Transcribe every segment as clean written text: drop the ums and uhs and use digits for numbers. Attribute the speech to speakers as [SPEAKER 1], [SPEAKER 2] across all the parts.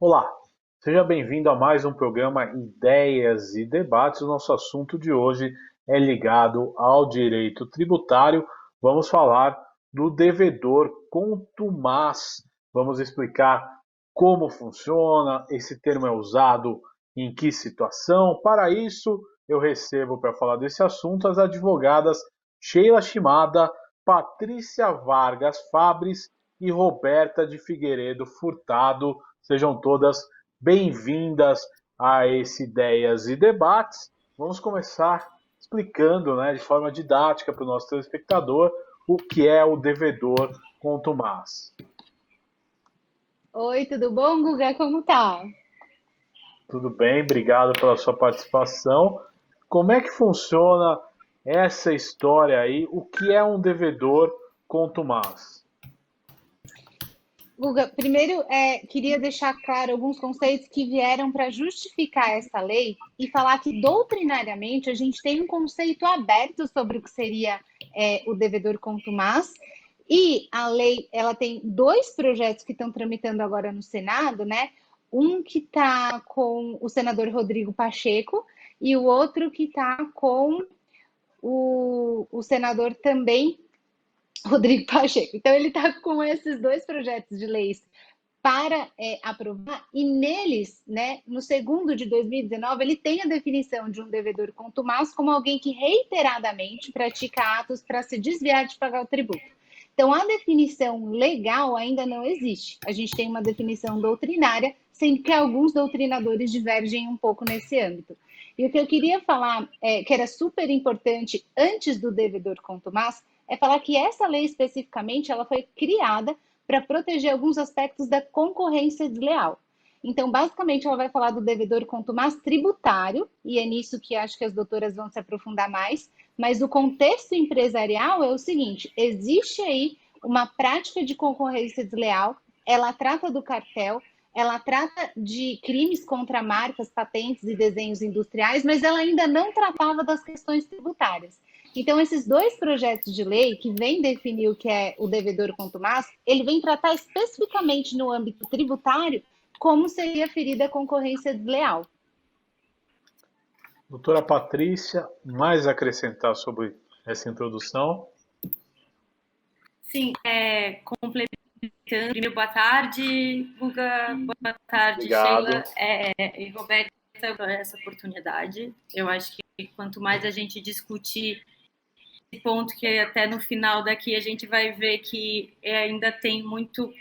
[SPEAKER 1] Olá, seja bem-vindo a mais um programa Ideias e Debates. O nosso assunto de hoje é ligado ao direito tributário. Vamos falar do devedor contumaz. Vamos explicar como funciona, esse termo é usado em que situação. Para isso, eu recebo para falar desse assunto as advogadas Sheila Shimada, Patrícia Vargas Fabres e Roberta de Figueiredo Furtado. Sejam todas bem-vindas a esse Ideias e Debates. Vamos começar explicando, de forma didática para o nosso telespectador o que é o devedor contumaz.
[SPEAKER 2] Oi, tudo bom, Guga? Como tá?
[SPEAKER 1] Tudo bem? Obrigado pela sua participação. Como é que funciona essa história aí? O que é um devedor contumaz?
[SPEAKER 2] Guga, primeiro queria deixar claro alguns conceitos que vieram para justificar essa lei e falar que doutrinariamente a gente tem um conceito aberto sobre o que seria o devedor contumaz. E a lei, ela tem dois projetos que estão tramitando agora no Senado, né? Um que está com o senador Rodrigo Pacheco e o outro que está com o senador também Rodrigo Pacheco. Então, ele está com esses dois projetos de leis para aprovar, e neles, né, no segundo de 2019, ele tem a definição de um devedor contumaz como alguém que reiteradamente pratica atos para se desviar de pagar o tributo. Então, a definição legal ainda não existe. A gente tem uma definição doutrinária, sendo que alguns doutrinadores divergem um pouco nesse âmbito. E o que eu queria falar, que era super importante antes do devedor contumaz, é falar que essa lei especificamente ela foi criada para proteger alguns aspectos da concorrência desleal. Então, basicamente, ela vai falar do devedor contumaz tributário, e é nisso que acho que as doutoras vão se aprofundar mais, mas o contexto empresarial é o seguinte: existe aí uma prática de concorrência desleal, ela trata do cartel, ela trata de crimes contra marcas, patentes e desenhos industriais, mas ela ainda não tratava das questões tributárias. Então, esses dois projetos de lei que vêm definir o que é o devedor contumaz, ele vem tratar especificamente no âmbito tributário como seria ferida a concorrência desleal.
[SPEAKER 1] Doutora Patrícia, mais a acrescentar sobre essa introdução?
[SPEAKER 3] Sim, complementando. Primeiro, boa tarde, Guga, boa tarde,
[SPEAKER 1] Obrigado.
[SPEAKER 3] Sheila e Roberta, por essa oportunidade. Eu acho que quanto mais a gente discutir esse ponto, que até no final daqui a gente vai ver que ainda tem muito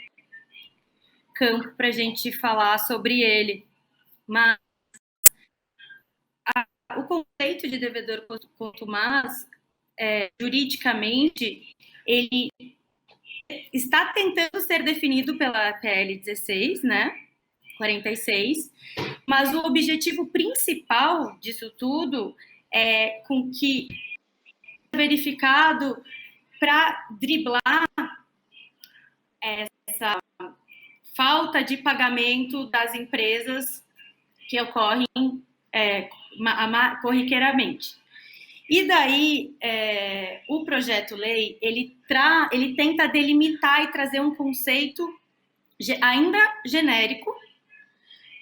[SPEAKER 3] campo para a gente falar sobre ele. Mas o conceito de devedor contumaz, juridicamente, ele está tentando ser definido pela PL 16, né? 46, mas o objetivo principal disso tudo é com que verificado para driblar essa falta de pagamento das empresas que ocorrem corriqueiramente. E daí, o projeto-lei, ele tenta delimitar e trazer um conceito ainda genérico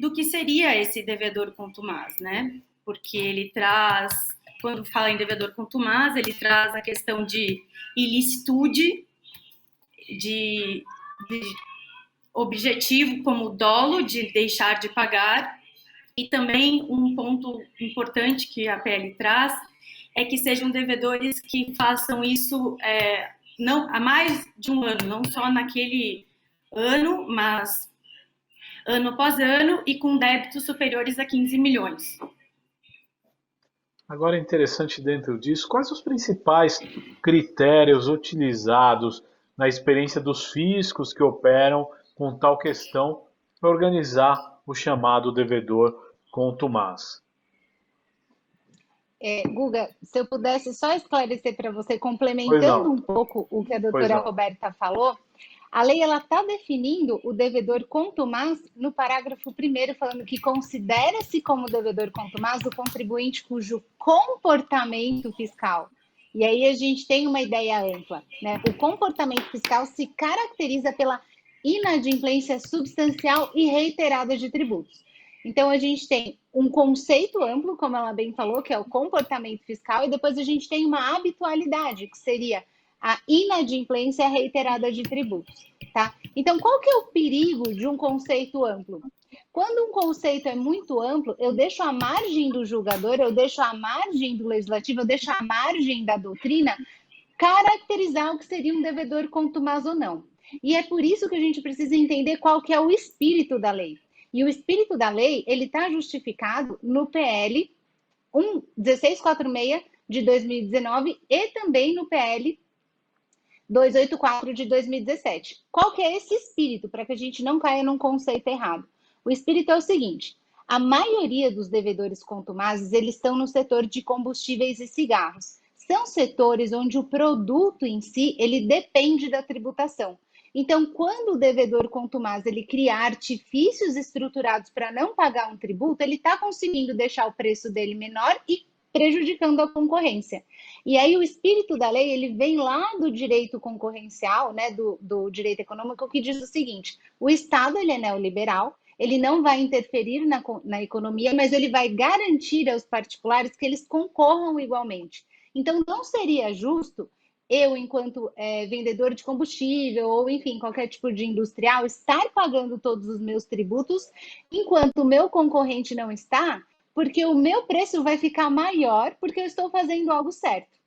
[SPEAKER 3] do que seria esse devedor contumaz, né? Porque ele traz, quando fala em devedor contumaz, ele traz a questão de ilicitude, de objetivo como dolo de deixar de pagar, e também um ponto importante que a PL traz é que sejam devedores que façam isso não há mais de um ano, não só naquele ano, mas ano após ano e com débitos superiores a 15 milhões.
[SPEAKER 1] Agora é interessante dentro disso, quais os principais critérios utilizados na experiência dos fiscos que operam com tal questão para organizar o chamado devedor contumaz?
[SPEAKER 2] Guga, se eu pudesse só esclarecer para você,
[SPEAKER 1] Pois
[SPEAKER 2] complementando
[SPEAKER 1] não,
[SPEAKER 2] um pouco o que a
[SPEAKER 1] pois
[SPEAKER 2] doutora
[SPEAKER 1] não.
[SPEAKER 2] Roberta falou, a lei ela está definindo o devedor contumaz no parágrafo 1º, falando que considera-se como devedor contumaz o contribuinte cujo comportamento fiscal. E aí a gente tem uma ideia ampla, né? O comportamento fiscal se caracteriza pela inadimplência substancial e reiterada de tributos. Então, a gente tem um conceito amplo, como ela bem falou, que é o comportamento fiscal, e depois a gente tem uma habitualidade, que seria a inadimplência reiterada de tributos, tá? Então, qual que é o perigo de um conceito amplo? Quando um conceito é muito amplo, eu deixo à margem do julgador, eu deixo à margem do legislativo, eu deixo à margem da doutrina caracterizar o que seria um devedor contumaz ou não. E é por isso que a gente precisa entender qual que é o espírito da lei. E o espírito da lei, ele está justificado no PL 1646 de 2019 e também no PL 284 de 2017. Qual que é esse espírito, para que a gente não caia num conceito errado? O espírito é o seguinte: a maioria dos devedores contumazes, eles estão no setor de combustíveis e cigarros. São setores onde o produto em si, ele depende da tributação. Então, quando o devedor contumaz ele cria artifícios estruturados para não pagar um tributo, ele está conseguindo deixar o preço dele menor e prejudicando a concorrência. E aí o espírito da lei, ele vem lá do direito concorrencial, né, do direito econômico, que diz o seguinte: o Estado, ele é neoliberal, ele não vai interferir na economia, mas ele vai garantir aos particulares que eles concorram igualmente. Então, não seria justo eu, enquanto vendedor de combustível, ou enfim, qualquer tipo de industrial, estar pagando todos os meus tributos, enquanto o meu concorrente não está, porque o meu preço vai ficar maior porque eu estou fazendo algo certo.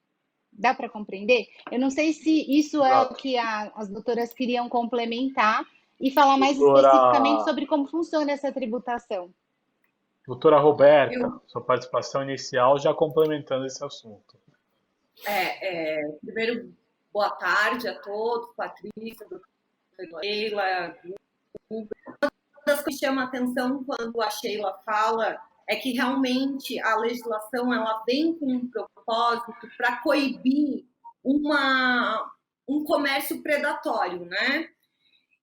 [SPEAKER 2] Dá para compreender? Eu não sei se isso é o que as doutoras queriam complementar e falar mais especificamente sobre como funciona essa tributação.
[SPEAKER 1] Doutora Roberta, sua participação inicial já complementando esse assunto.
[SPEAKER 4] Primeiro, boa tarde a todos, Patrícia, doutora Sheila. Uma das coisas que chama a atenção quando a Sheila fala é que realmente a legislação ela vem com um propósito para coibir um comércio predatório, né?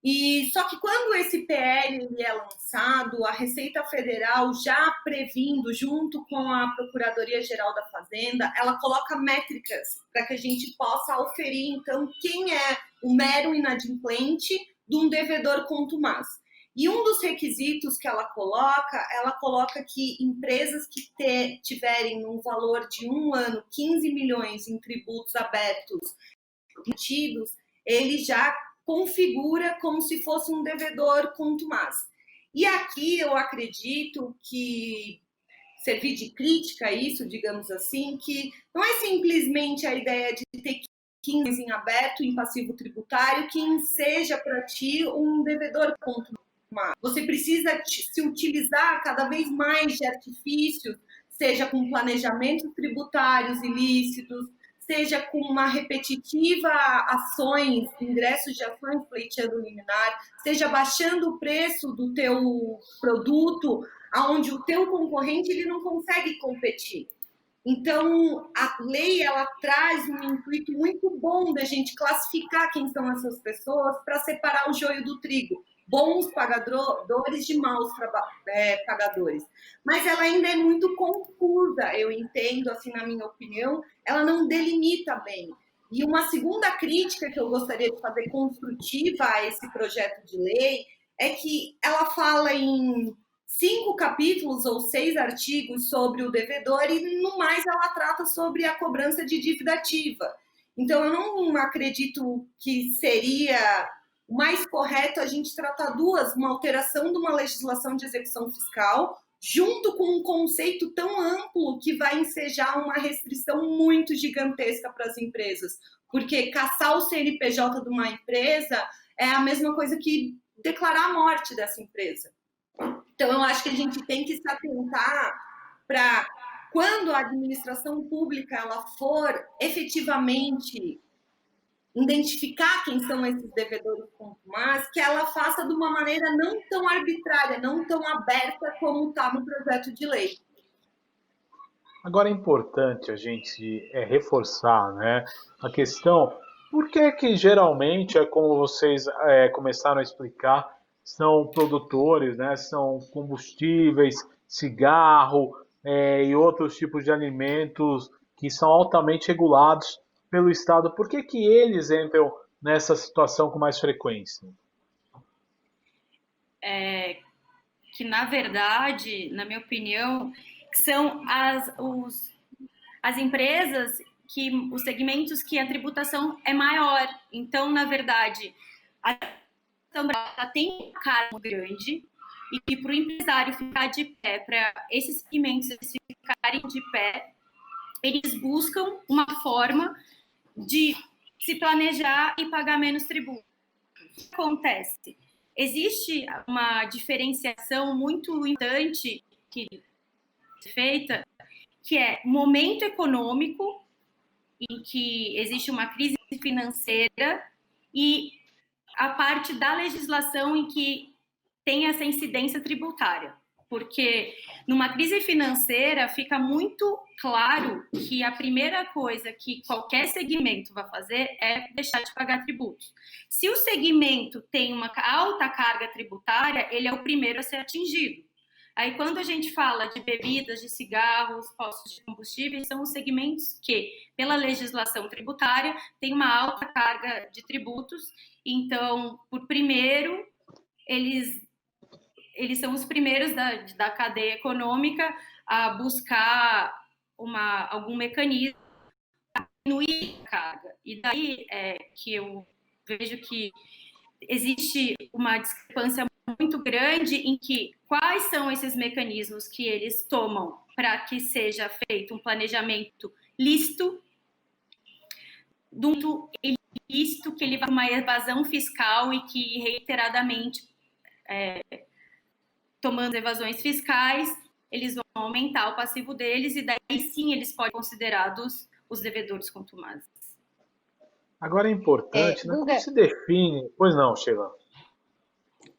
[SPEAKER 4] E só que quando esse PL ele é lançado, a Receita Federal já previndo, junto com a Procuradoria-Geral da Fazenda, ela coloca métricas para que a gente possa oferir, então, quem é o mero inadimplente de um devedor contumaz. E um dos requisitos que ela coloca que empresas que tiverem um valor de um ano 15 milhões em tributos abertos emitidos, ele já configura como se fosse um devedor contumaz. E aqui eu acredito que servir de crítica a isso, digamos assim, que não é simplesmente a ideia de ter 15 em aberto, em passivo tributário, que seja para ti um devedor contumaz. Você precisa se utilizar cada vez mais de artifícios, seja com planejamentos tributários ilícitos, seja com uma repetitiva ações, ingressos de ações pleiteando liminar, seja baixando o preço do teu produto, aonde o teu concorrente ele não consegue competir. Então, a lei ela traz um intuito muito bom da gente classificar quem são essas pessoas para separar o joio do trigo. Bons pagadores de maus pagadores. Mas ela ainda é muito confusa, eu entendo, assim, na minha opinião, ela não delimita bem. E uma segunda crítica que eu gostaria de fazer construtiva a esse projeto de lei é que ela fala em 5 capítulos ou 6 artigos sobre o devedor e, no mais, ela trata sobre a cobrança de dívida ativa. Então, eu não acredito que seria o mais correto a gente tratar uma alteração de uma legislação de execução fiscal junto com um conceito tão amplo que vai ensejar uma restrição muito gigantesca para as empresas. Porque caçar o CNPJ de uma empresa é a mesma coisa que declarar a morte dessa empresa. Então, eu acho que a gente tem que se atentar para, quando a administração pública ela for efetivamente identificar quem são esses devedores contumazes, que ela faça de uma maneira não tão arbitrária, não tão aberta como está no projeto de lei.
[SPEAKER 1] Agora é importante a gente reforçar, né, a questão, por que geralmente, como vocês começaram a explicar, são produtores, né, são combustíveis, cigarro e outros tipos de alimentos que são altamente regulados pelo Estado, por que eles entram nessa situação com mais frequência?
[SPEAKER 3] que, na verdade, na minha opinião, são as empresas os segmentos que a tributação é maior. Então, na verdade, a tributação tem um cargo grande e que para o empresário ficar de pé, para esses segmentos ficarem de pé, eles buscam uma forma de se planejar e pagar menos tributo. O que acontece? Existe uma diferenciação muito importante que é feita, que é momento econômico, em que existe uma crise financeira, e a parte da legislação em que tem essa incidência tributária. Porque numa crise financeira fica muito claro que a primeira coisa que qualquer segmento vai fazer é deixar de pagar tributos. Se o segmento tem uma alta carga tributária, ele é o primeiro a ser atingido. Aí, quando a gente fala de bebidas, de cigarros, postos de combustíveis, são os segmentos que, pela legislação tributária, tem uma alta carga de tributos. Então, por primeiro, eles são os primeiros da cadeia econômica a buscar algum mecanismo para diminuir a carga. E daí que eu vejo que existe uma discrepância muito grande em que quais são esses mecanismos que eles tomam para que seja feito um planejamento lícito, ilícito, que ele vai uma evasão fiscal e que reiteradamente tomando evasões fiscais, eles vão aumentar o passivo deles e daí sim eles podem ser considerados os devedores contumazes.
[SPEAKER 1] Agora é importante, né? Como se define... Pois não, Sheila.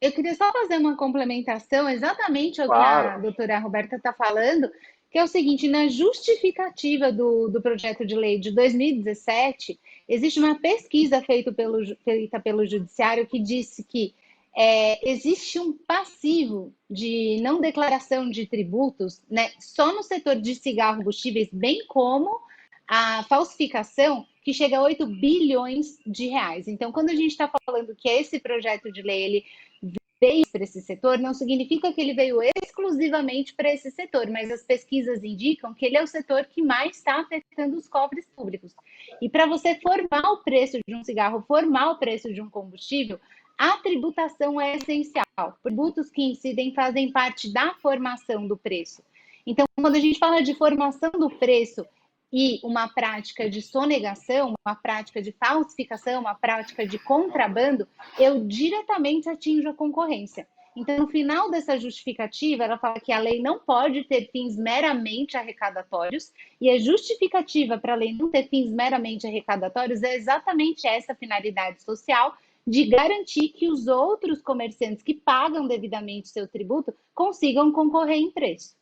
[SPEAKER 2] Eu queria só fazer uma complementação, exatamente o que a doutora Roberta está falando, que é o seguinte: na justificativa do projeto de lei de 2017, existe uma pesquisa feita pelo Judiciário que disse que existe um passivo de não declaração de tributos, né, só no setor de cigarro e combustíveis, bem como a falsificação, que chega a 8 bilhões de reais. Então, quando a gente está falando que esse projeto de lei ele veio para esse setor, não significa que ele veio exclusivamente para esse setor, mas as pesquisas indicam que ele é o setor que mais está afetando os cofres públicos. E para você formar o preço de um cigarro, formar o preço de um combustível, a tributação é essencial. Tributos que incidem fazem parte da formação do preço. Então, quando a gente fala de formação do preço e uma prática de sonegação, uma prática de falsificação, uma prática de contrabando, eu diretamente atinjo a concorrência. Então, no final dessa justificativa, ela fala que a lei não pode ter fins meramente arrecadatórios, e a justificativa para a lei não ter fins meramente arrecadatórios é exatamente essa finalidade social, de garantir que os outros comerciantes que pagam devidamente seu tributo consigam concorrer em preço.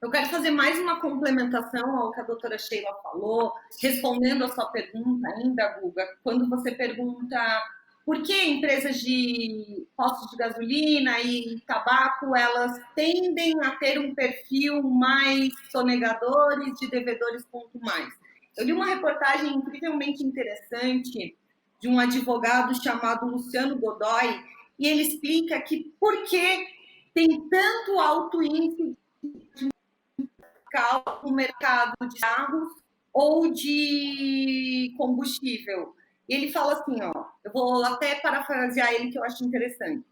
[SPEAKER 4] Eu quero fazer mais uma complementação ao que a doutora Sheila falou, respondendo a sua pergunta ainda, Guga, quando você pergunta por que empresas de postos de gasolina e tabaco, elas tendem a ter um perfil mais sonegadores, de devedores contumazes. Eu li uma reportagem incrivelmente interessante de um advogado chamado Luciano Godoy, e ele explica que por que tem tanto alto índice no mercado de carros ou de combustível. E ele fala assim, ó, eu vou até parafrasear ele, que eu acho interessante.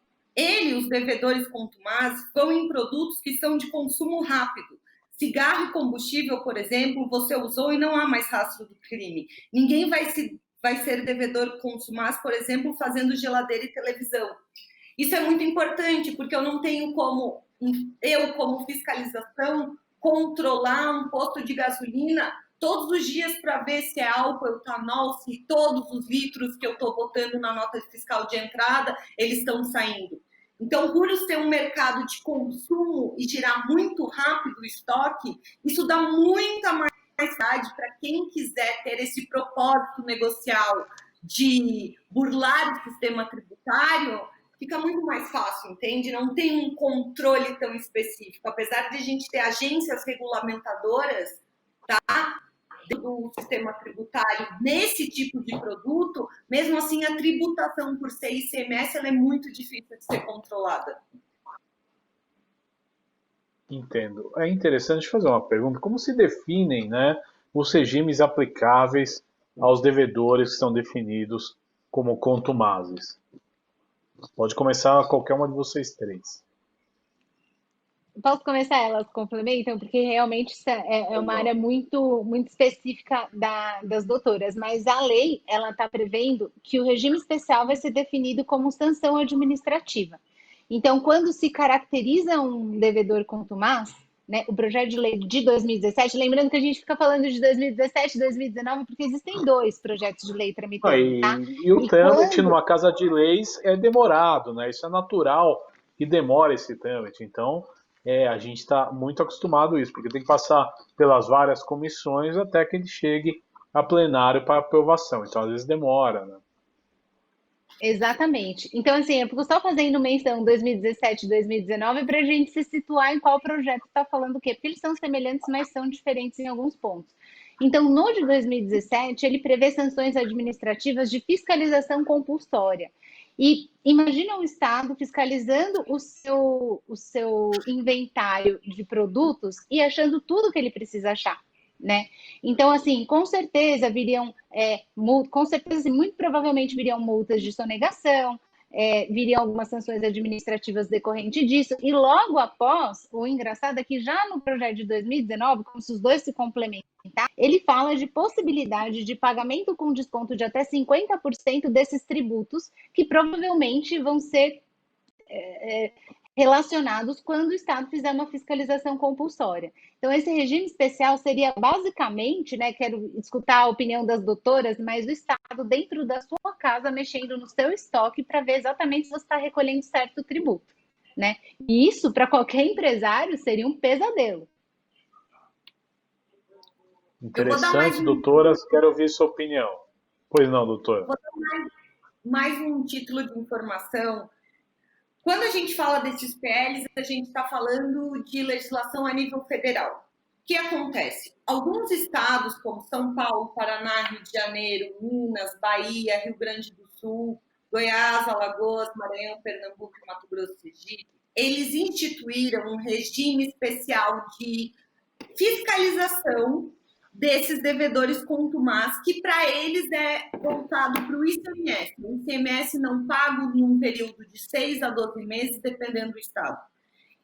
[SPEAKER 4] Os devedores contumazes, vão em produtos que são de consumo rápido. Cigarro e combustível, por exemplo, você usou e não há mais rastro do crime. Ninguém vai ser devedor contumaz, por exemplo, fazendo geladeira e televisão. Isso é muito importante, porque eu não tenho como fiscalização, controlar um posto de gasolina todos os dias para ver se é álcool, etanol, se todos os litros que eu estou botando na nota fiscal de entrada, eles estão saindo. Então, por ser um mercado de consumo e girar muito rápido o estoque, isso dá muita mais facilidade para quem quiser ter esse propósito negocial de burlar o sistema tributário, fica muito mais fácil, entende? Não tem um controle tão específico. Apesar de a gente ter agências regulamentadoras, tá? do sistema tributário nesse tipo de produto, mesmo assim a tributação por ser ICMS ela é muito difícil de ser controlada.
[SPEAKER 1] Entendo. É interessante fazer uma pergunta. Como se definem, né, os regimes aplicáveis aos devedores que são definidos como contumazes? Pode começar qualquer uma de vocês três.
[SPEAKER 2] Posso começar? Elas complementam, porque realmente isso é uma área muito, muito específica das doutoras, mas a lei ela está prevendo que o regime especial vai ser definido como sanção administrativa. Então, quando se caracteriza um devedor contumaz, né, o projeto de lei de 2017, lembrando que a gente fica falando de 2017 e 2019, porque existem 2 projetos de lei tramitando, tá?
[SPEAKER 1] E o
[SPEAKER 2] E
[SPEAKER 1] trâmite
[SPEAKER 2] quando
[SPEAKER 1] numa casa de leis é demorado, né? Isso é natural que demora esse trâmite. Então, a gente está muito acostumado a isso, porque tem que passar pelas várias comissões até que ele chegue a plenário para aprovação. Então, às vezes demora, né?
[SPEAKER 2] Exatamente. Então, assim, eu fico só fazendo menção 2017 e 2019 para a gente se situar em qual projeto está falando o quê, porque eles são semelhantes, mas são diferentes em alguns pontos. Então, no de 2017, ele prevê sanções administrativas de fiscalização compulsória. E imagina o Estado fiscalizando o seu inventário de produtos e achando tudo que ele precisa achar, né? Então, assim, com certeza viriam, com certeza, assim, muito provavelmente viriam multas de sonegação, viriam algumas sanções administrativas decorrentes disso, e logo após, o engraçado é que já no projeto de 2019, como se os dois se complementassem, ele fala de possibilidade de pagamento com desconto de até 50% desses tributos, que provavelmente vão ser relacionados quando o Estado fizer uma fiscalização compulsória. Então, esse regime especial seria basicamente, né, quero escutar a opinião das doutoras, mas o Estado dentro da sua casa mexendo no seu estoque para ver exatamente se você está recolhendo certo tributo, né? E isso, para qualquer empresário, seria um pesadelo.
[SPEAKER 1] Interessante, doutoras. Quero ouvir sua opinião. Pois não, doutora.
[SPEAKER 4] Vou dar mais um título de informação. Quando a gente fala desses PLs, a gente está falando de legislação a nível federal. O que acontece? Alguns estados, como São Paulo, Paraná, Rio de Janeiro, Minas, Bahia, Rio Grande do Sul, Goiás, Alagoas, Maranhão, Pernambuco e Mato Grosso e Sergipe, eles instituíram um regime especial de fiscalização desses devedores contumaz, que para eles é voltado para o ICMS. O ICMS não pago num período de 6 a 12 meses, dependendo do estado.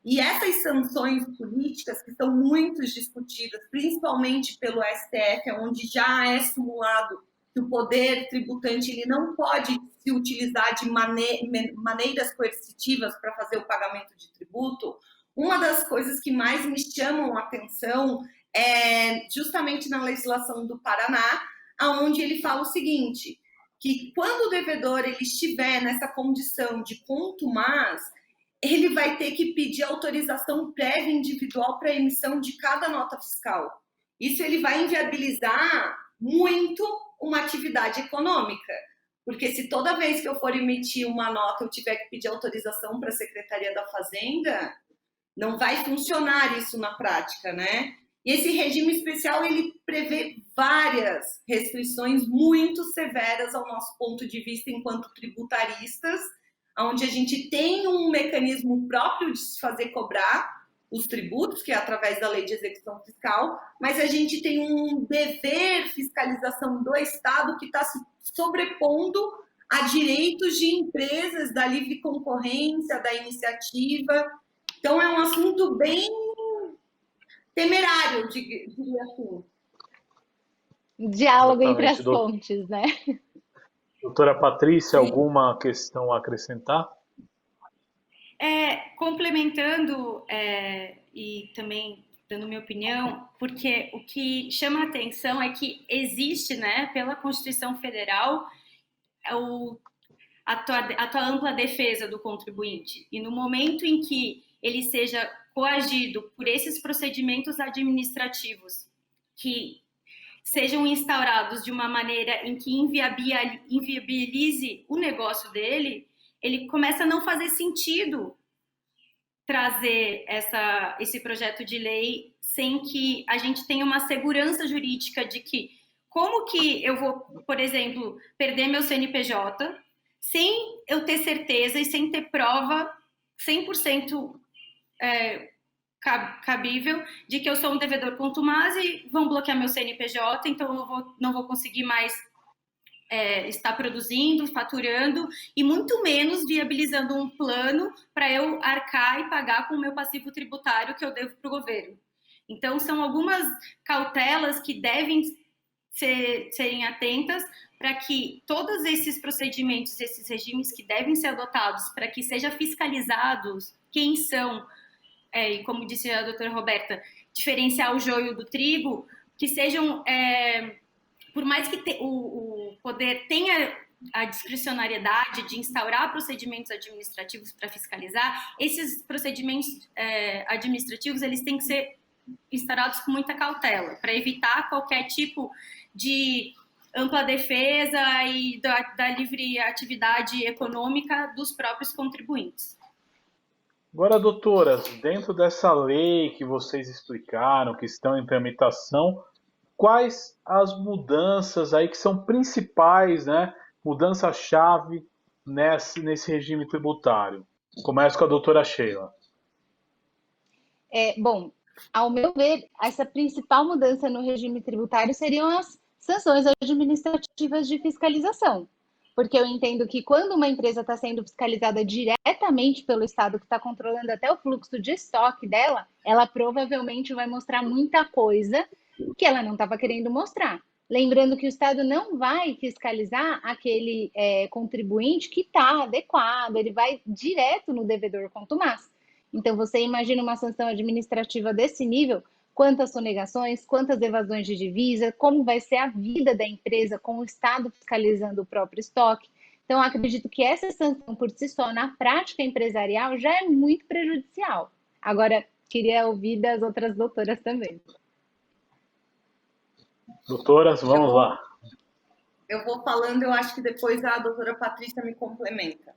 [SPEAKER 4] E essas sanções políticas, que são muito discutidas, principalmente pelo STF, onde já é simulado que o poder tributante ele não pode se utilizar de maneiras coercitivas para fazer o pagamento de tributo, uma das coisas que mais me chamam a atenção justamente na legislação do Paraná, onde ele fala o seguinte, que quando o devedor ele estiver nessa condição de contumaz, ele vai ter que pedir autorização prévia individual para a emissão de cada nota fiscal. Isso ele vai inviabilizar muito uma atividade econômica, porque se toda vez que eu for emitir uma nota eu tiver que pedir autorização para a Secretaria da Fazenda, não vai funcionar isso na prática, né? E esse regime especial, ele prevê várias restrições muito severas ao nosso ponto de vista enquanto tributaristas, onde a gente tem um mecanismo próprio de se fazer cobrar os tributos, que é através da lei de execução fiscal, mas a gente tem um dever de fiscalização do Estado que está se sobrepondo a direitos de empresas da livre concorrência, da iniciativa. Então, é um assunto bem temerário, diria assim.
[SPEAKER 2] Diálogo entre as fontes, né?
[SPEAKER 1] Doutora Patrícia, alguma questão a acrescentar?
[SPEAKER 3] Complementando e também dando minha opinião, porque o que chama a atenção é que existe, né, pela Constituição Federal, a tua ampla defesa do contribuinte. E no momento em que ele seja coagido por esses procedimentos administrativos que sejam instaurados de uma maneira em que inviabilize o negócio dele, ele começa a não fazer sentido trazer esse projeto de lei sem que a gente tenha uma segurança jurídica de que como que eu vou, por exemplo, perder meu CNPJ sem eu ter certeza e sem ter prova 100% cabível de que eu sou um devedor contumaz e vão bloquear meu CNPJ, então eu não vou conseguir mais estar produzindo, faturando e muito menos viabilizando um plano para eu arcar e pagar com o meu passivo tributário que eu devo para o governo. Então, são algumas cautelas que devem serem atentas para que todos esses procedimentos, esses regimes que devem ser adotados para que sejam fiscalizados quem são, e como disse a doutora Roberta, diferenciar o joio do trigo, que sejam, por mais que o poder tenha a discricionariedade de instaurar procedimentos administrativos para fiscalizar, esses procedimentos administrativos eles têm que ser instaurados com muita cautela, para evitar qualquer tipo de ampla defesa e da livre atividade econômica dos próprios contribuintes.
[SPEAKER 1] Agora, doutoras, dentro dessa lei que vocês explicaram, que estão em tramitação, quais as mudanças aí que são principais, né? Mudança-chave nesse regime tributário? Começo com a doutora Sheila.
[SPEAKER 2] Bom, ao meu ver, essa principal mudança no regime tributário seriam as sanções administrativas de fiscalização. Porque eu entendo que quando uma empresa está sendo fiscalizada diretamente pelo Estado, que está controlando até o fluxo de estoque dela, ela provavelmente vai mostrar muita coisa que ela não estava querendo mostrar. Lembrando que o Estado não vai fiscalizar aquele contribuinte que está adequado, ele vai direto no devedor contumaz. Então, você imagina uma sanção administrativa desse nível, quantas sonegações, quantas evasões de divisa, como vai ser a vida da empresa com o Estado fiscalizando o próprio estoque. Então, acredito que essa sanção por si só, na prática empresarial, já é muito prejudicial. Agora, queria ouvir das outras doutoras também.
[SPEAKER 1] Doutoras, vamos lá.
[SPEAKER 4] Eu vou falando, eu acho que depois a doutora Patrícia me complementa.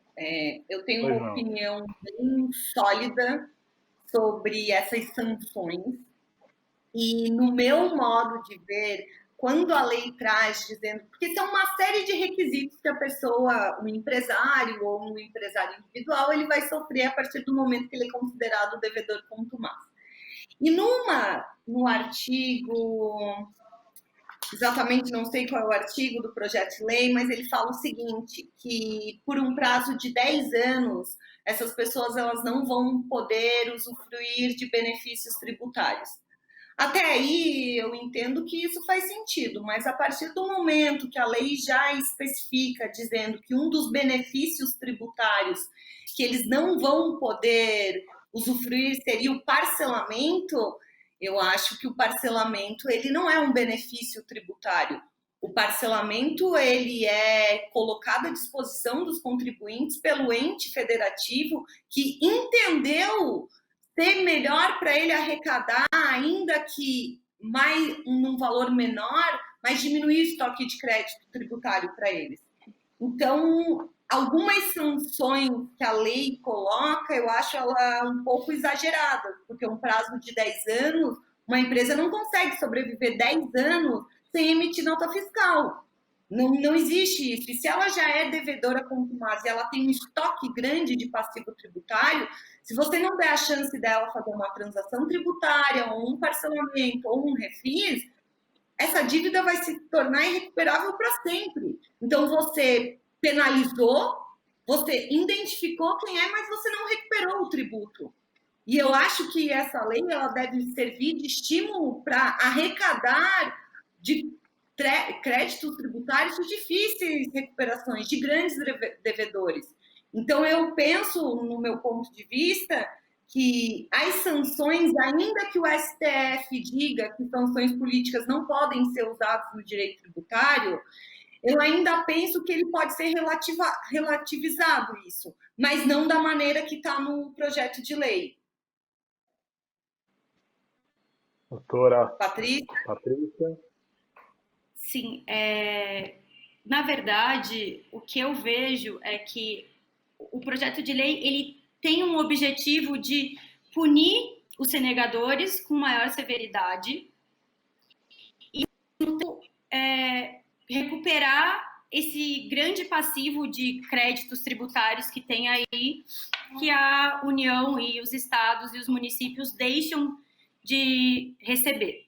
[SPEAKER 4] Eu tenho uma opinião bem sólida sobre essas sanções e no meu modo de ver, quando a lei traz dizendo, porque são uma série de requisitos que a pessoa, um empresário ou um empresário individual, ele vai sofrer a partir do momento que ele é considerado devedor contumaz. E no artigo, exatamente não sei qual é o artigo do projeto de lei, mas ele fala o seguinte, que por um prazo de 10 anos, essas pessoas elas não vão poder usufruir de benefícios tributários. Até aí eu entendo que isso faz sentido, mas a partir do momento que a lei já especifica dizendo que um dos benefícios tributários que eles não vão poder usufruir seria o parcelamento, eu acho que o parcelamento ele não é um benefício tributário. O parcelamento ele é colocado à disposição dos contribuintes pelo ente federativo que entendeu ser melhor para ele arrecadar, ainda que num valor menor, mas diminuir o estoque de crédito tributário para eles. Então, algumas sanções que a lei coloca, eu acho ela um pouco exagerada, porque um prazo de 10 anos, uma empresa não consegue sobreviver 10 anos sem emitir nota fiscal. Não existe isso. E se ela já é devedora contumaz e ela tem um estoque grande de passivo tributário, se você não der a chance dela fazer uma transação tributária, ou um parcelamento, ou um refis, essa dívida vai se tornar irrecuperável para sempre. Então, você penalizou, você identificou quem é, mas você não recuperou o tributo. E eu acho que essa lei ela deve servir de estímulo para arrecadar de créditos tributários de difíceis recuperações, de grandes devedores. Então, eu penso, no meu ponto de vista, que as sanções, ainda que o STF diga que sanções políticas não podem ser usadas no direito tributário, eu ainda penso que ele pode ser relativizado isso, mas não da maneira que está no projeto de lei.
[SPEAKER 1] Doutora
[SPEAKER 4] Patrícia?
[SPEAKER 3] Sim, na verdade, o que eu vejo é que o projeto de lei ele tem um objetivo de punir os sonegadores com maior severidade e recuperar esse grande passivo de créditos tributários que tem aí, que a União e os estados e os municípios deixam de receber.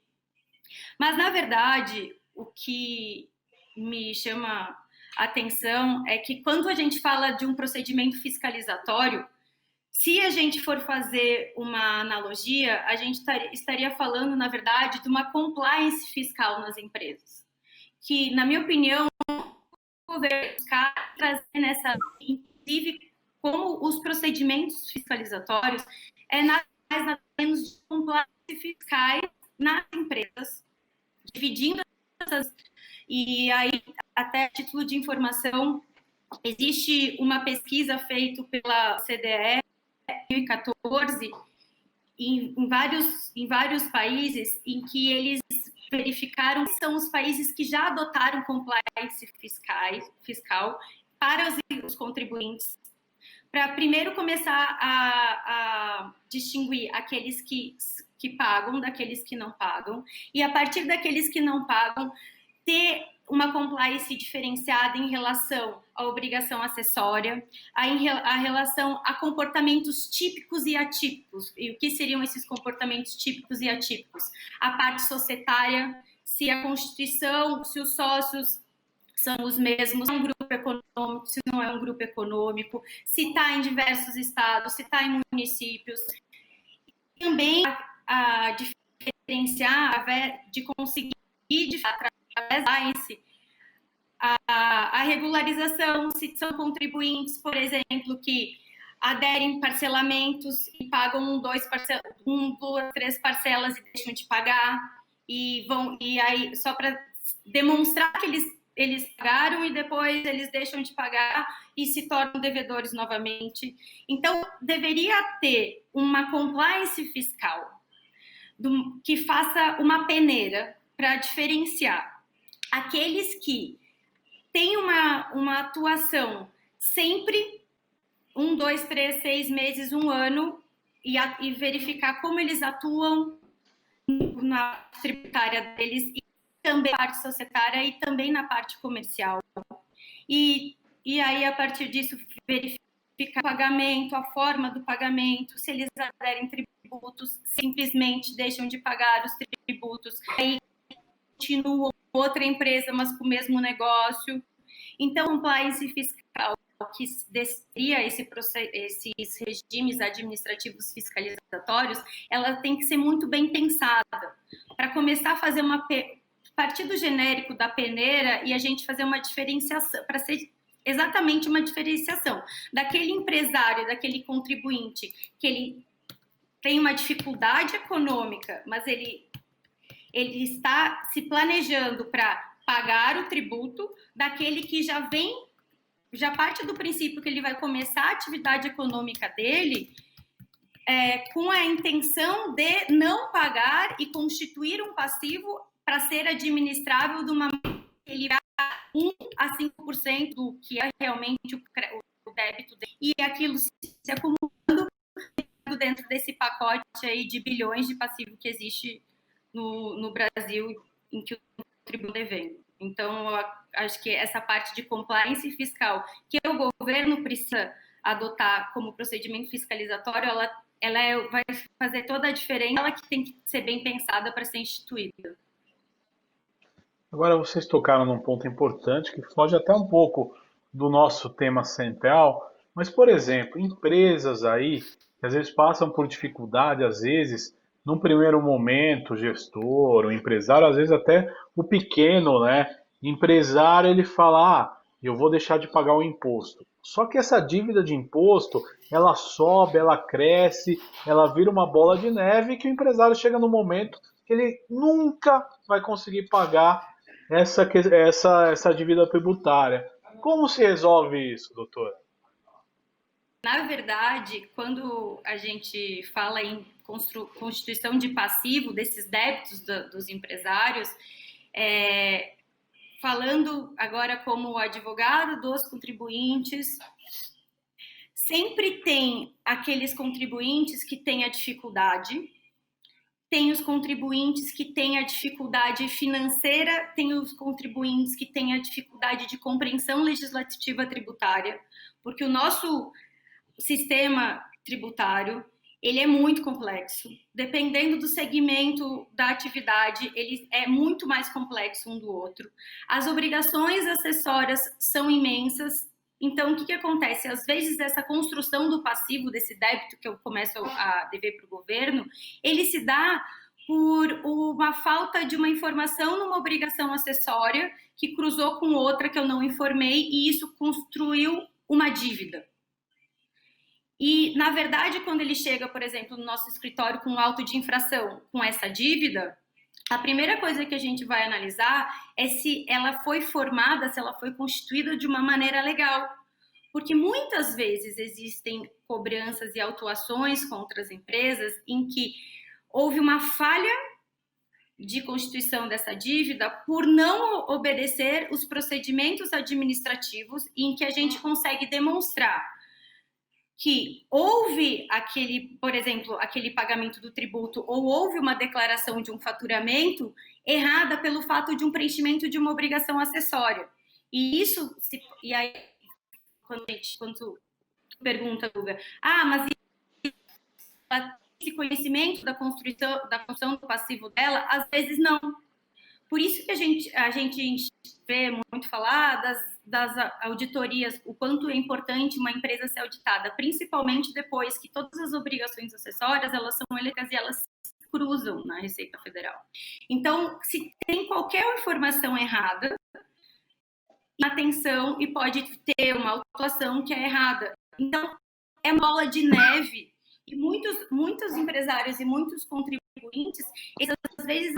[SPEAKER 3] Mas, na verdade, o que me chama a atenção é que quando a gente fala de um procedimento fiscalizatório, se a gente for fazer uma analogia, a gente estaria falando, na verdade, de uma compliance fiscal nas empresas, que, na minha opinião, o governo buscar trazer nessa, inclusive, como os procedimentos fiscalizatórios é nada mais nada menos de compliance fiscais nas empresas, dividindo essas. E aí, até a título de informação, existe uma pesquisa feita pela CDE em 2014 em vários países em que eles verificaram que são os países que já adotaram compliance fiscal para os contribuintes, para primeiro começar a distinguir aqueles que pagam daqueles que não pagam, e a partir daqueles que não pagam, ter uma compliance diferenciada em relação à obrigação acessória, a relação a comportamentos típicos e atípicos. E o que seriam esses comportamentos típicos e atípicos? A parte societária, se a Constituição, se os sócios são os mesmos, se é um grupo econômico, se não é um grupo econômico, se está em diversos estados, se está em municípios. Também a diferenciar, de conseguir, através da a regularização, se são contribuintes, por exemplo, que aderem parcelamentos e pagam 2, 3 parcelas e deixam de pagar, e aí só para demonstrar que eles pagaram e depois eles deixam de pagar e se tornam devedores novamente. Então, deveria ter uma compliance fiscal que faça uma peneira para diferenciar aqueles que têm uma atuação sempre 1, 2, 3, 6 meses, 1 ano, e verificar como eles atuam na tributária deles e também na parte societária e também na parte comercial. E aí, a partir disso, verificar o pagamento, a forma do pagamento, se eles aderem tributos, simplesmente deixam de pagar os tributos, aí continuam outra empresa, mas com o mesmo negócio. Então, compliance fiscal, que seria esses regimes administrativos fiscalizatórios, ela tem que ser muito bem pensada para começar a fazer partir do genérico da peneira e a gente fazer uma diferenciação, para ser exatamente uma diferenciação daquele empresário, daquele contribuinte, que ele tem uma dificuldade econômica, mas ele está se planejando para pagar o tributo, daquele que já parte do princípio que ele vai começar a atividade econômica dele com a intenção de não pagar e constituir um passivo para ser administrável de uma ele vai 1 a 5% do que é realmente o débito dele, e aquilo se acumulando dentro desse pacote aí de bilhões de passivo que existe no Brasil, em que o contribuinte devendo. Então, eu acho que essa parte de compliance fiscal que o governo precisa adotar como procedimento fiscalizatório, ela vai fazer toda a diferença, ela que tem que ser bem pensada para ser instituída.
[SPEAKER 1] Agora vocês tocaram num ponto importante que foge até um pouco do nosso tema central, mas, por exemplo, empresas aí que às vezes passam por dificuldade, às vezes, num primeiro momento, o gestor, o empresário, às vezes até o pequeno, né? Empresário, ele fala, eu vou deixar de pagar o imposto. Só que essa dívida de imposto, ela sobe, ela cresce, ela vira uma bola de neve que o empresário chega no momento que ele nunca vai conseguir pagar essa dívida tributária. Como se resolve isso, doutora?
[SPEAKER 3] Na verdade, quando a gente fala em constituição de passivo desses débitos dos empresários, falando agora como advogado dos contribuintes, sempre tem aqueles contribuintes que têm a dificuldade tem os contribuintes que têm a dificuldade financeira, tem os contribuintes que têm a dificuldade de compreensão legislativa tributária, porque o nosso sistema tributário, ele é muito complexo. Dependendo do segmento da atividade, ele é muito mais complexo um do outro. As obrigações acessórias são imensas. Então, o que acontece? Às vezes, essa construção do passivo, desse débito que eu começo a dever para o governo, ele se dá por uma falta de uma informação numa obrigação acessória que cruzou com outra que eu não informei, e isso construiu uma dívida. E, na verdade, quando ele chega, por exemplo, no nosso escritório com auto de infração, com essa dívida, a primeira coisa que a gente vai analisar é se ela foi formada, se ela foi constituída de uma maneira legal. Porque muitas vezes existem cobranças e autuações contra as empresas em que houve uma falha de constituição dessa dívida por não obedecer os procedimentos administrativos, em que a gente consegue demonstrar que houve aquele, por exemplo, aquele pagamento do tributo, ou houve uma declaração de um faturamento errada pelo fato de um preenchimento de uma obrigação acessória. E isso, e aí, quando pergunta, Guga, mas esse conhecimento da construção do passivo dela, às vezes não. Por isso que a gente vê muito falar das auditorias, o quanto é importante uma empresa ser auditada, principalmente depois que todas as obrigações acessórias, elas são eleitas e elas se cruzam na Receita Federal. Então, se tem qualquer informação errada, atenção, e pode ter uma autuação que é errada. Então, é uma bola de neve, e muitos empresários e muitos contribuintes, eles às vezes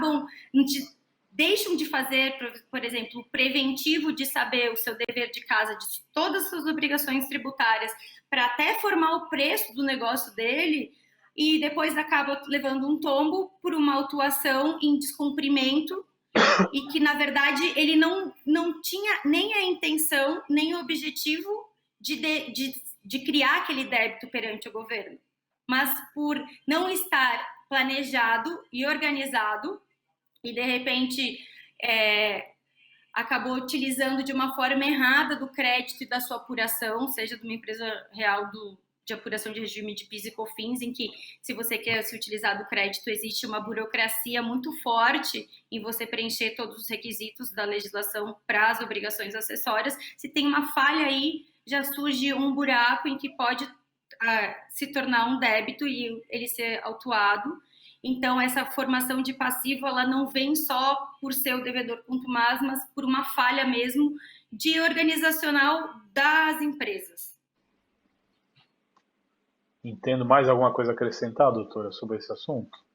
[SPEAKER 3] deixam de fazer, por exemplo, o preventivo de saber o seu dever de casa, de todas as suas obrigações tributárias, para até formar o preço do negócio dele, e depois acaba levando um tombo por uma autuação em descumprimento, e que, na verdade, ele não tinha nem a intenção, nem o objetivo de criar aquele débito perante o governo. Mas por não estar planejado e organizado, e de repente acabou utilizando de uma forma errada do crédito e da sua apuração, seja de uma empresa real de apuração de regime de PIS e COFINS, em que, se você quer se utilizar do crédito, existe uma burocracia muito forte em você preencher todos os requisitos da legislação para as obrigações acessórias. Se tem uma falha aí, já surge um buraco em que pode se tornar um débito e ele ser autuado. Então, essa formação de passivo, ela não vem só por ser o devedor contumaz, mas por uma falha mesmo de organizacional das empresas.
[SPEAKER 1] Entendo. Mais alguma coisa a acrescentar, doutora, sobre esse assunto?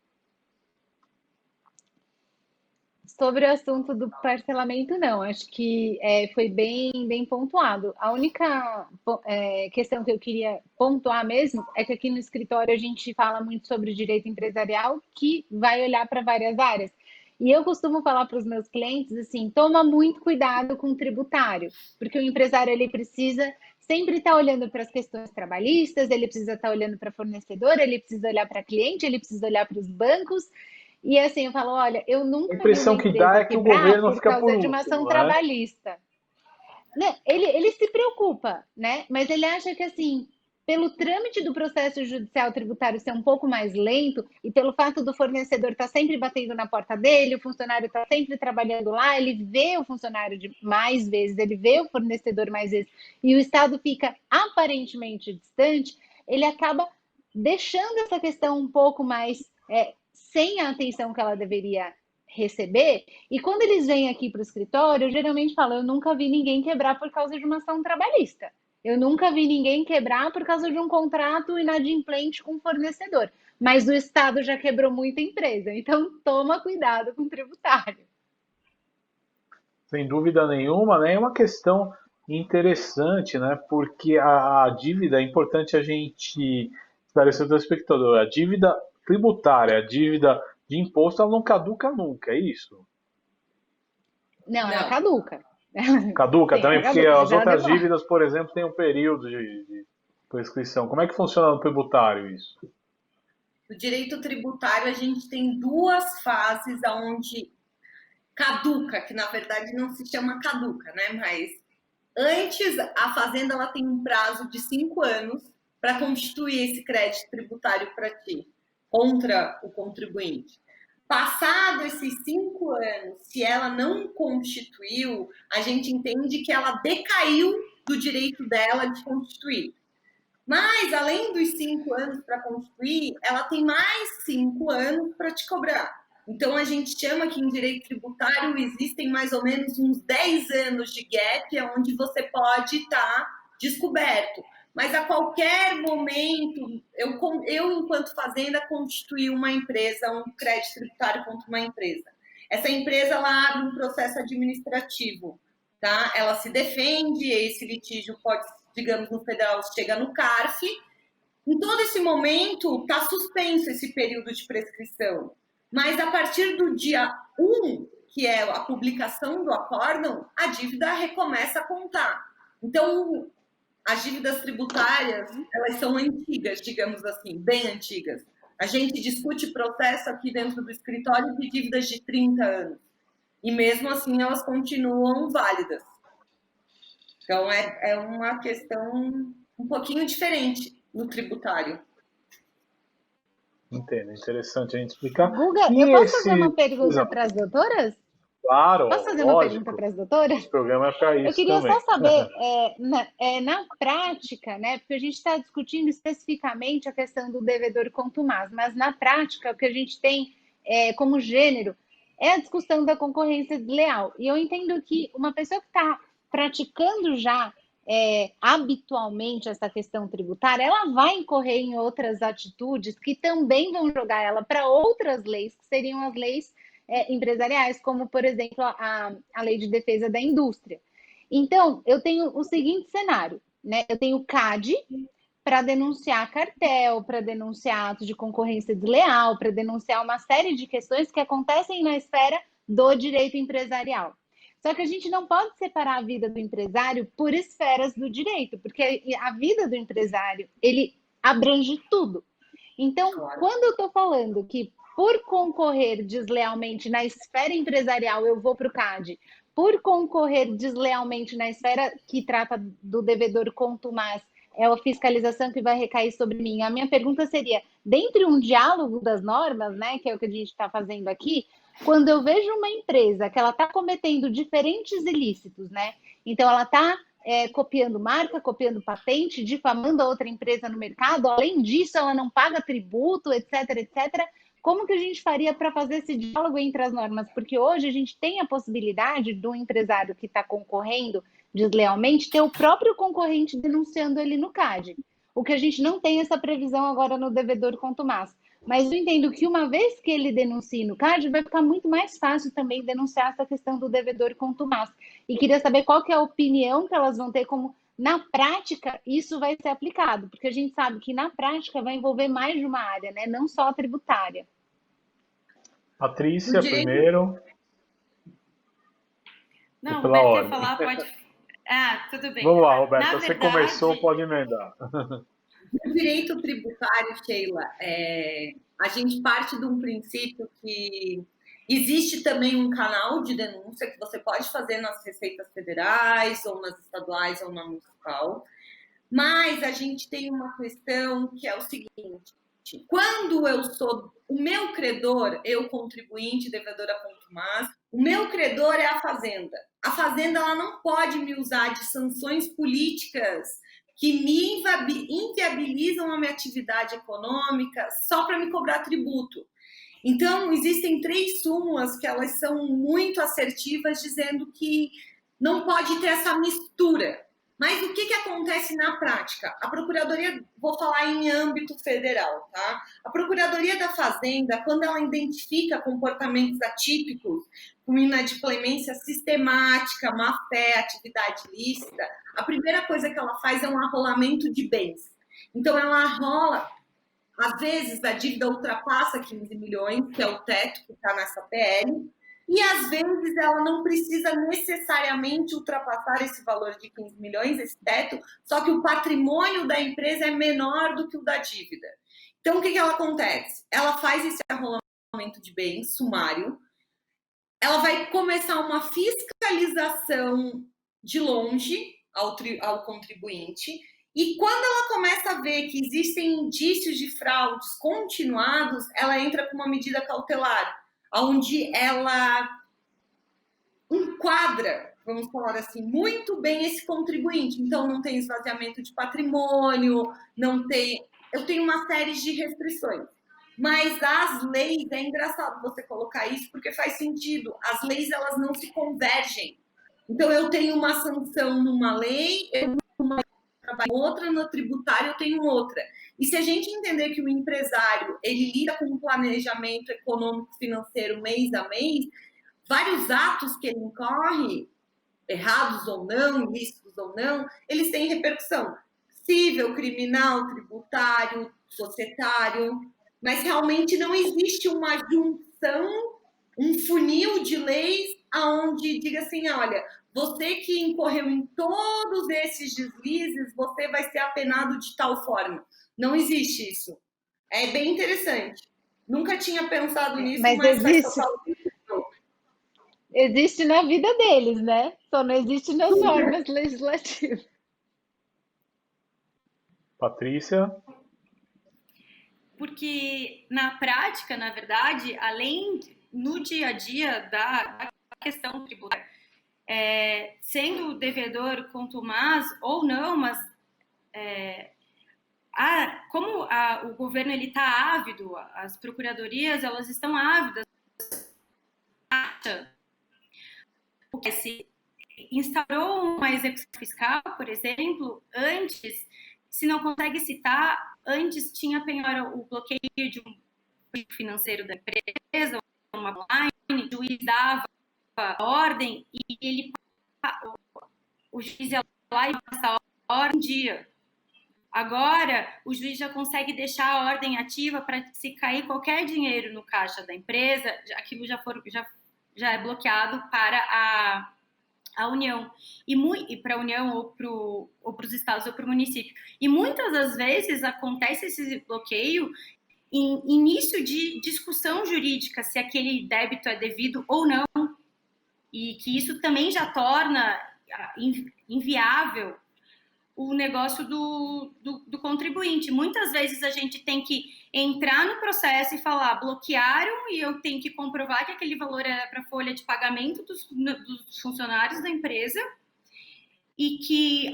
[SPEAKER 2] Sobre o assunto do parcelamento, não. Acho que foi bem pontuado. A única questão que eu queria pontuar mesmo é que aqui no escritório a gente fala muito sobre direito empresarial, que vai olhar para várias áreas. E eu costumo falar para os meus clientes assim: toma muito cuidado com o tributário, porque o empresário ele precisa sempre estar olhando para as questões trabalhistas, ele precisa estar olhando para fornecedor, ele precisa olhar para cliente, ele precisa olhar para os bancos. E assim, eu falo, olha, eu nunca
[SPEAKER 1] a impressão que dá é que o governo fica por último,
[SPEAKER 2] de uma ação trabalhista. Né? Ele se preocupa, né? Mas ele acha que, assim, pelo trâmite do processo judicial tributário ser um pouco mais lento e pelo fato do fornecedor estar sempre batendo na porta dele, o funcionário está sempre trabalhando lá, ele vê o funcionário mais vezes, ele vê o fornecedor mais vezes, e o Estado fica aparentemente distante, ele acaba deixando essa questão um pouco mais sem a atenção que ela deveria receber. E quando eles vêm aqui para o escritório, eu geralmente falo: eu nunca vi ninguém quebrar por causa de uma ação trabalhista. Eu nunca vi ninguém quebrar por causa de um contrato inadimplente com o fornecedor. Mas o Estado já quebrou muita empresa. Então, toma cuidado com o tributário.
[SPEAKER 1] Sem dúvida nenhuma, né? É uma questão interessante, né? Porque a dívida, é importante a gente esclarecer para o espectador, a dívida tributária, a dívida de imposto, ela não caduca nunca, é isso?
[SPEAKER 2] Não, ela caduca.
[SPEAKER 1] Caduca
[SPEAKER 2] Sim,
[SPEAKER 1] também, porque
[SPEAKER 2] caduca,
[SPEAKER 1] as outras dívidas, por exemplo, têm um período de prescrição. Como é que funciona no tributário isso?
[SPEAKER 4] no direito tributário a gente tem duas fases onde caduca, que na verdade não se chama caduca, né? Mas antes, a Fazenda ela tem um prazo de 5 anos para constituir esse crédito tributário para ti, contra o contribuinte. Passado esses 5 anos, se ela não constituiu, a gente entende que ela decaiu do direito dela de constituir. Mas, além dos 5 anos para constituir, ela tem mais 5 anos para te cobrar. Então, a gente chama que em direito tributário existem mais ou menos uns 10 anos de gap, onde você pode estar descoberto. Mas a qualquer momento, eu enquanto fazenda, constituí uma empresa, um crédito tributário contra uma empresa. Essa empresa, ela abre um processo administrativo, tá? Ela se defende, esse litígio pode, digamos, no federal, chega no CARF. Em todo esse momento, está suspenso esse período de prescrição. Mas a partir do dia 1, que é a publicação do acórdão, a dívida recomeça a contar. Então, as dívidas tributárias, elas são antigas, digamos assim, bem antigas. A gente discute processo aqui dentro do escritório de dívidas de 30 anos. E mesmo assim, elas continuam válidas. Então, é uma questão um pouquinho diferente no tributário.
[SPEAKER 1] Entendo, interessante a gente explicar.
[SPEAKER 2] Guga,
[SPEAKER 1] E
[SPEAKER 2] eu posso fazer uma pergunta
[SPEAKER 1] Exato.
[SPEAKER 2] para as doutoras?
[SPEAKER 1] Claro,
[SPEAKER 2] Posso fazer uma
[SPEAKER 1] lógico.
[SPEAKER 2] pergunta para as doutoras?
[SPEAKER 1] Esse programa é para
[SPEAKER 2] Eu
[SPEAKER 1] isso
[SPEAKER 2] queria
[SPEAKER 1] também.
[SPEAKER 2] só saber, na prática, né? Porque a gente está discutindo especificamente a questão do devedor contumaz, mas na prática, o que a gente tem como gênero é a discussão da concorrência desleal. E eu entendo que uma pessoa que está praticando já habitualmente essa questão tributária, ela vai incorrer em outras atitudes que também vão jogar ela para outras leis, que seriam as leis empresariais, como, por exemplo, a lei de defesa da indústria. Então, eu tenho o seguinte cenário, né? Eu tenho o CAD para denunciar cartel, para denunciar atos de concorrência desleal, para denunciar uma série de questões que acontecem na esfera do direito empresarial. Só que a gente não pode separar a vida do empresário por esferas do direito, porque a vida do empresário, ele abrange tudo. Então, quando eu estou falando que por concorrer deslealmente na esfera empresarial, eu vou para o CAD, por concorrer deslealmente na esfera que trata do devedor contumaz, é a fiscalização que vai recair sobre mim. A minha pergunta seria, dentre um diálogo das normas, né, que é o que a gente está fazendo aqui, quando eu vejo uma empresa que ela está cometendo diferentes ilícitos, né? Então ela está copiando marca, copiando patente, difamando a outra empresa no mercado, além disso ela não paga tributo, etc, etc. Como que a gente faria para fazer esse diálogo entre as normas? Porque hoje a gente tem a possibilidade do empresário que está concorrendo deslealmente ter o próprio concorrente denunciando ele no CAD. O que a gente não tem essa previsão agora no devedor contumaz. Mas eu entendo que uma vez que ele denuncie no CAD, vai ficar muito mais fácil também denunciar essa questão do devedor contumaz. E queria saber qual que é a opinião que elas vão ter, como na prática isso vai ser aplicado, porque a gente sabe que na prática vai envolver mais de uma área, né? Não só a tributária.
[SPEAKER 1] Patrícia, primeiro.
[SPEAKER 3] Não, Roberto, quer falar? Pode. Ah, tudo bem.
[SPEAKER 1] Vamos lá, Roberto, você começou, pode emendar.
[SPEAKER 4] No direito tributário, Sheila, a gente parte de um princípio que existe também um canal de denúncia que você pode fazer nas receitas federais, ou nas estaduais, ou na municipal, mas a gente tem uma questão que é o seguinte: quando eu sou o meu credor, eu contribuinte, devedora contumaz, o meu credor é a Fazenda. A Fazenda ela não pode me usar de sanções políticas que me inviabilizam a minha atividade econômica só para me cobrar tributo. Então, existem 3 súmulas que elas são muito assertivas, dizendo que não pode ter essa mistura. Mas o que acontece na prática? A Procuradoria, vou falar em âmbito federal, tá? A Procuradoria da Fazenda, quando ela identifica comportamentos atípicos, como inadimplência sistemática, má-fé, atividade ilícita, a primeira coisa que ela faz é um arrolamento de bens. Então, ela arrola, às vezes a dívida ultrapassa 15 milhões, que é o teto que está nessa PL, e às vezes ela não precisa necessariamente ultrapassar esse valor de 15 milhões, esse teto, só que o patrimônio da empresa é menor do que o da dívida. Então, o que ela acontece? Ela faz esse arrolamento de bens sumário, ela vai começar uma fiscalização de longe ao contribuinte, e quando ela começa a ver que existem indícios de fraudes continuados, ela entra com uma medida cautelar, onde ela enquadra, vamos falar assim, muito bem esse contribuinte. Então, não tem esvaziamento de patrimônio, não tem... Eu tenho uma série de restrições. Mas as leis, é engraçado você colocar isso, porque faz sentido. As leis, elas não se convergem. Então, eu tenho uma sanção numa lei, eu trabalho outra, no tributário eu tenho outra. E se a gente entender que o empresário, ele lida com um planejamento econômico financeiro mês a mês, vários atos que ele incorre, errados ou não, ilícitos ou não, eles têm repercussão civil, criminal, tributário, societário, mas realmente não existe uma junção, um funil de leis aonde diga assim, olha, você que incorreu em todos esses deslizes, você vai ser apenado de tal forma. Não existe isso. É bem interessante. Nunca tinha pensado nisso,
[SPEAKER 2] Mas
[SPEAKER 4] mas faz
[SPEAKER 2] existe.
[SPEAKER 4] total sentido.
[SPEAKER 2] Existe na vida deles, né? Só não existe nas normas legislativas.
[SPEAKER 1] Patrícia?
[SPEAKER 3] Porque na prática, na verdade, além no dia a dia da questão tributária, sendo o devedor contumaz ou não, mas como o governo ele está ávido, as procuradorias elas estão ávidas, porque se instaurou uma execução fiscal, por exemplo, antes, se não consegue citar, antes tinha penhora o bloqueio de um financeiro da empresa, uma online, o juiz dava a ordem e o juiz ia lá e passa a ordem um dia. Agora, o juiz já consegue deixar a ordem ativa para se cair qualquer dinheiro no caixa da empresa, aquilo já é bloqueado para a União, e para a União ou para os estados ou para o município. E muitas das vezes acontece esse bloqueio em início de discussão jurídica, se aquele débito é devido ou não, e que isso também já torna inviável o negócio do contribuinte. Muitas vezes a gente tem que entrar no processo e falar, bloquearam, e eu tenho que comprovar que aquele valor era para a folha de pagamento dos funcionários da empresa e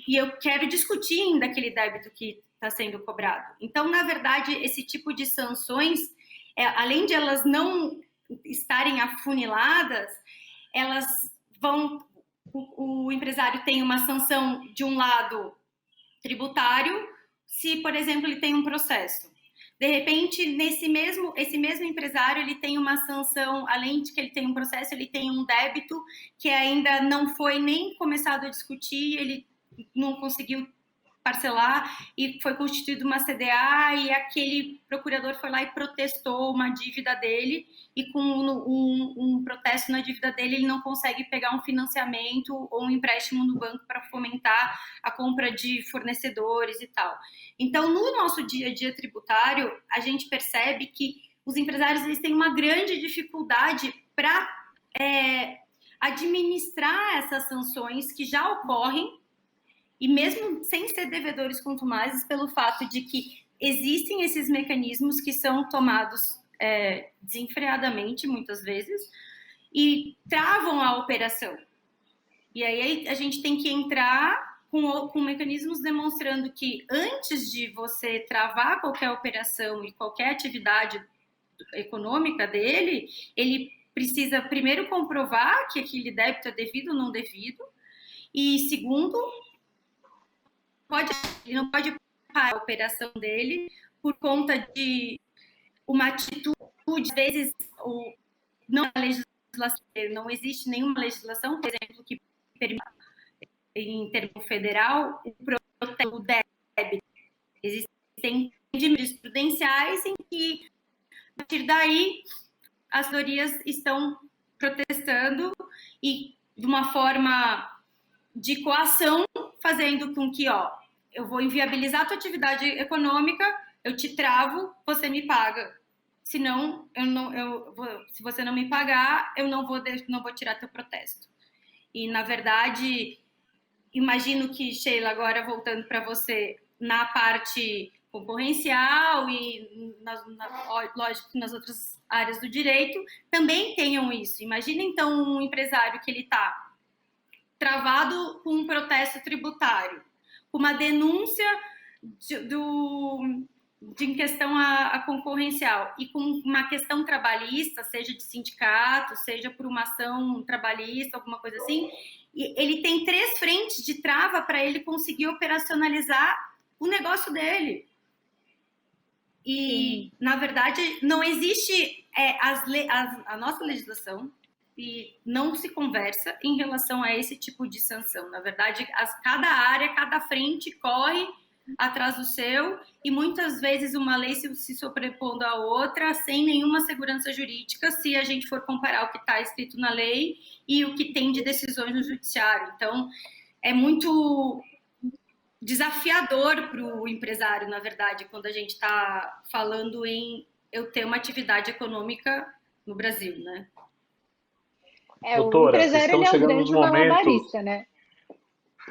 [SPEAKER 3] eu quero discutir ainda aquele débito que está sendo cobrado. Então, na verdade, esse tipo de sanções, além de elas não estarem afuniladas, elas vão... O empresário tem uma sanção de um lado tributário, se, por exemplo, ele tem um processo. De repente, esse mesmo empresário, ele tem uma sanção, além de que ele tem um processo, ele tem um débito que ainda não foi nem começado a discutir, ele não conseguiu parcelar e foi constituída uma CDA e aquele procurador foi lá e protestou uma dívida dele e com um protesto na dívida dele ele não consegue pegar um financiamento ou um empréstimo no banco para fomentar a compra de fornecedores e tal. Então, no nosso dia a dia tributário, a gente percebe que os empresários eles têm uma grande dificuldade para administrar essas sanções que já ocorrem, e mesmo sem ser devedores contumazes, pelo fato de que existem esses mecanismos que são tomados desenfreadamente, muitas vezes, e travam a operação. E aí a gente tem que entrar com mecanismos demonstrando que antes de você travar qualquer operação e qualquer atividade econômica dele, ele precisa primeiro comprovar que aquele débito é devido ou não devido, e segundo, ele não pode parar a operação dele por conta de uma atitude, às vezes, não existe nenhuma legislação, por exemplo, que permita, em termo federal, o débito. Existem medidas prudenciais em que, a partir daí, as autorias estão protestando e, de uma forma de coação, fazendo com que, eu vou inviabilizar a tua atividade econômica, eu te travo, você me paga. Senão, se você não me pagar, eu não vou tirar teu protesto. E, na verdade, imagino que, Sheila, agora voltando para você, na parte concorrencial e, lógico, nas outras áreas do direito, também tenham isso. Imagina, então, um empresário que ele está travado com um protesto tributário, com uma denúncia em questão a concorrencial e com uma questão trabalhista, seja de sindicato, seja por uma ação trabalhista, alguma coisa assim, ele tem 3 frentes de trava para ele conseguir operacionalizar o negócio dele. E, na verdade, não existe a nossa legislação e não se conversa em relação a esse tipo de sanção. Na verdade, cada área, cada frente corre atrás do seu e muitas vezes uma lei se sobrepondo à outra sem nenhuma segurança jurídica se a gente for comparar o que está escrito na lei e o que tem de decisões no judiciário. Então, é muito desafiador para o empresário, na verdade, quando a gente está falando em eu ter uma atividade econômica no Brasil, né?
[SPEAKER 1] Doutora,
[SPEAKER 2] o empresário ele é um grande
[SPEAKER 1] momentos
[SPEAKER 2] malabarista, né?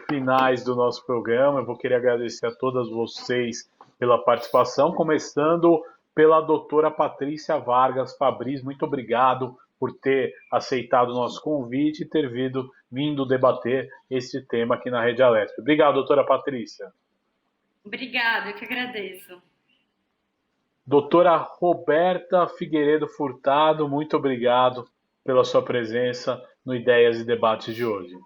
[SPEAKER 1] finais do nosso programa. Eu vou querer agradecer a todas vocês pela participação, começando pela doutora Patrícia Vargas Fabris. Muito obrigado por ter aceitado o nosso convite e ter vindo debater esse tema aqui na Rede Alesp. Obrigado, doutora Patrícia.
[SPEAKER 3] Obrigada, eu que agradeço.
[SPEAKER 1] Doutora Roberta Figueiredo Furtado, muito obrigado pela sua presença no Ideias e Debates de hoje.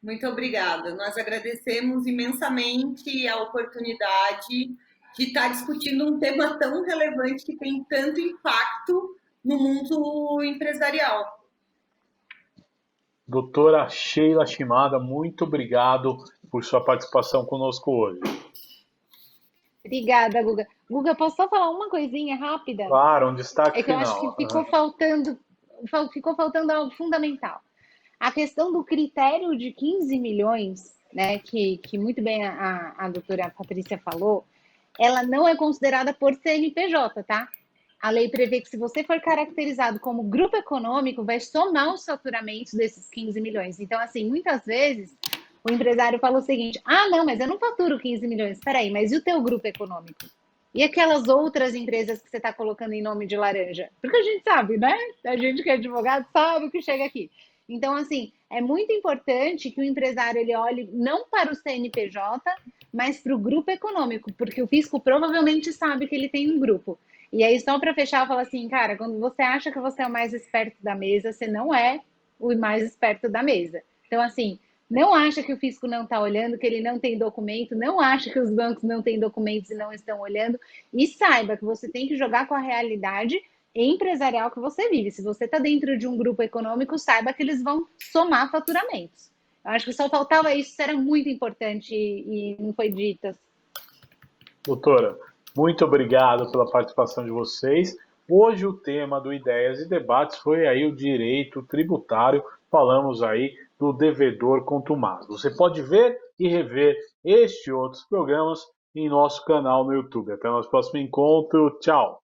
[SPEAKER 4] Muito obrigada. Nós agradecemos imensamente a oportunidade de estar discutindo um tema tão relevante que tem tanto impacto no mundo empresarial.
[SPEAKER 1] Doutora Sheila Shimada, muito obrigado por sua participação conosco hoje.
[SPEAKER 2] Obrigada, Guga. Guga, posso só falar uma coisinha rápida?
[SPEAKER 1] Claro, um destaque
[SPEAKER 2] É que eu
[SPEAKER 1] final.
[SPEAKER 2] acho que ficou faltando algo fundamental. A questão do critério de 15 milhões, né, que muito bem a doutora Patrícia falou, ela não é considerada por CNPJ, tá? A lei prevê que se você for caracterizado como grupo econômico, vai somar os faturamentos desses 15 milhões. Então, assim, muitas vezes o empresário fala o seguinte: ah, não, mas eu não faturo 15 milhões. Espera aí, mas e o teu grupo econômico? E aquelas outras empresas que você está colocando em nome de laranja? Porque a gente sabe, né? A gente que é advogado sabe o que chega aqui. Então, assim, é muito importante que o empresário ele olhe não para o CNPJ, mas para o grupo econômico, porque o fisco provavelmente sabe que ele tem um grupo. E aí, só para fechar, eu falo assim, cara, quando você acha que você é o mais esperto da mesa, você não é o mais esperto da mesa. Então, assim, não acha que o fisco não está olhando, que ele não tem documento, não acha que os bancos não têm documentos e não estão olhando, e saiba que você tem que jogar com a realidade empresarial que você vive. Se você está dentro de um grupo econômico, saiba que eles vão somar faturamentos. Eu acho que só faltava isso, isso era muito importante e não foi dito.
[SPEAKER 1] Doutora, muito obrigado pela participação de vocês. Hoje o tema do Ideias e Debates foi aí o direito tributário. Falamos aí do devedor contumaz. Você pode ver e rever este e outros programas em nosso canal no YouTube. Até o nosso próximo encontro. Tchau!